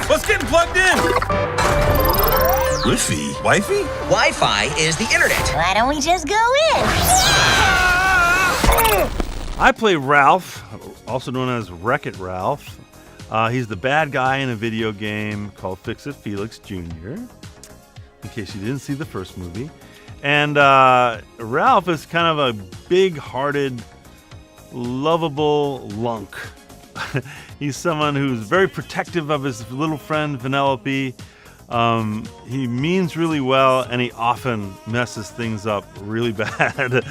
Let's get plugged in. Wi-Fi? Wi-Fi? Wi-Fi is the internet. Why don't we just go in? I play Ralph, also known as Wreck-It Ralph. He's the bad guy in a video game called Fix-It Felix Jr., in case you didn't see the first movie. And Ralph is kind of a big-hearted, lovable lunk. He's someone who's very protective of his little friend Vanellope. He means really well, and he often messes things up really bad.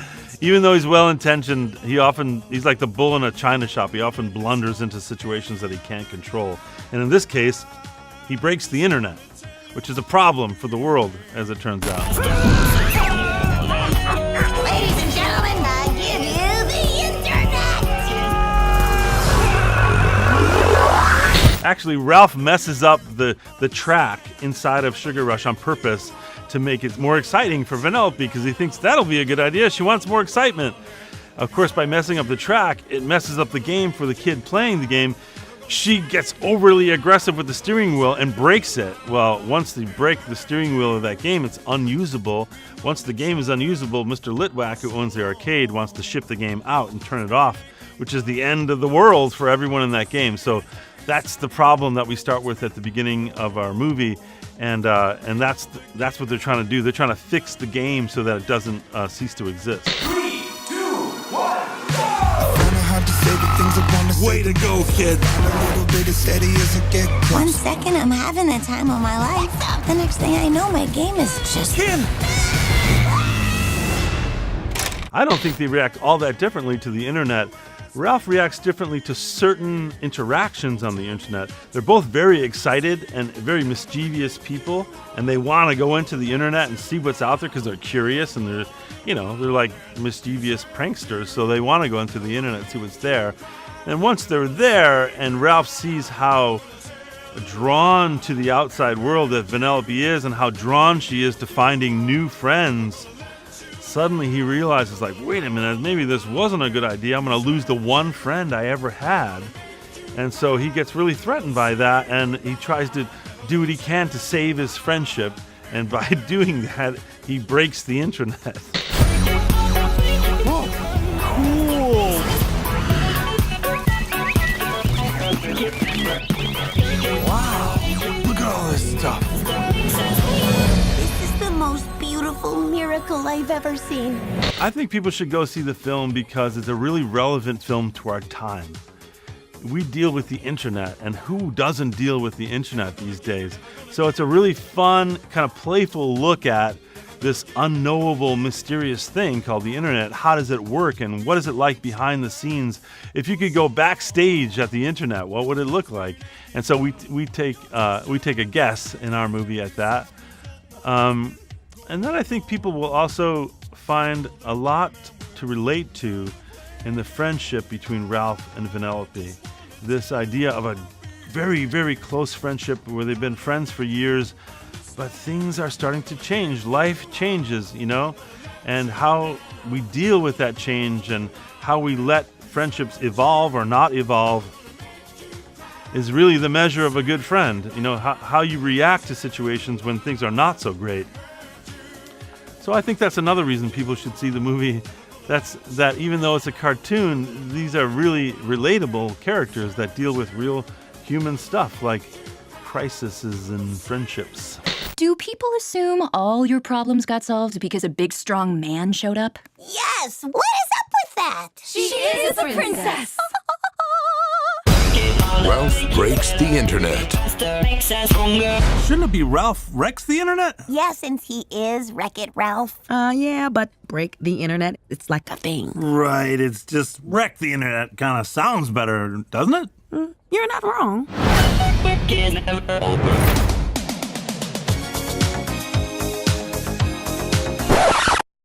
Even though he's well-intentioned, he's like the bull in a china shop. He often blunders into situations that he can't control. And in this case, he breaks the internet, which is a problem for the world, as it turns out. Ladies and gentlemen, I give you the internet! Actually, Ralph messes up the track inside of Sugar Rush on purpose to make it more exciting for Vanellope, because he thinks that'll be a good idea. She wants more excitement. Of course, by messing up the track, it messes up the game for the kid playing the game. She gets overly aggressive with the steering wheel and breaks it. Well, once they break the steering wheel of that game, it's unusable. Once the game is unusable, Mr. Litwack, who owns the arcade, wants to ship the game out and turn it off, which is the end of the world for everyone in that game. So that's the problem that we start with at the beginning of our movie. And that's what they're trying to do. They're trying to fix the game so that it doesn't cease to exist. 3, 2, 1, go! Way to go, kid. 1 second, I'm having the time of my life. The next thing I know, my game is just... Kid! I don't think they react all that differently to the internet. Ralph reacts differently to certain interactions on the internet. They're both very excited and very mischievous people, and they want to go into the internet and see what's out there because they're curious, and they're like mischievous pranksters, so they want to go into the internet and see what's there. And once they're there, and Ralph sees how drawn to the outside world that Vanellope is and how drawn she is to finding new friends, suddenly he realizes, like, wait a minute, maybe this wasn't a good idea. I'm going to lose the one friend I ever had. And so he gets really threatened by that, and he tries to do what he can to save his friendship. And by doing that, he breaks the internet. Whoa, cool. Wow, look at all this stuff. This is the most beautiful miracle I've ever seen. I think people should go see the film because it's a really relevant film to our time. We deal with the internet, and who doesn't deal with the internet these days? So it's a really fun, kind of playful look at this unknowable, mysterious thing called the internet. How does it work, and what is it like behind the scenes? If you could go backstage at the internet, what would it look like? And so we take a guess in our movie at that. And then I think people will also find a lot to relate to in the friendship between Ralph and Vanellope. This idea of a very, very close friendship where they've been friends for years, but things are starting to change. Life changes, and how we deal with that change and how we let friendships evolve or not evolve is really the measure of a good friend. How you react to situations when things are not so great. So I think that's another reason people should see the movie. That even though it's a cartoon, these are really relatable characters that deal with real human stuff like crises and friendships. Do people assume all your problems got solved because a big, strong man showed up? Yes! What is up with that? She is a princess! Ralph breaks the internet. Shouldn't it be Ralph wrecks the internet? Yeah, since he is Wreck-It Ralph. Yeah, but break the internet, it's like a thing. Right, it's just wreck the internet kind of sounds better, doesn't it? You're not wrong.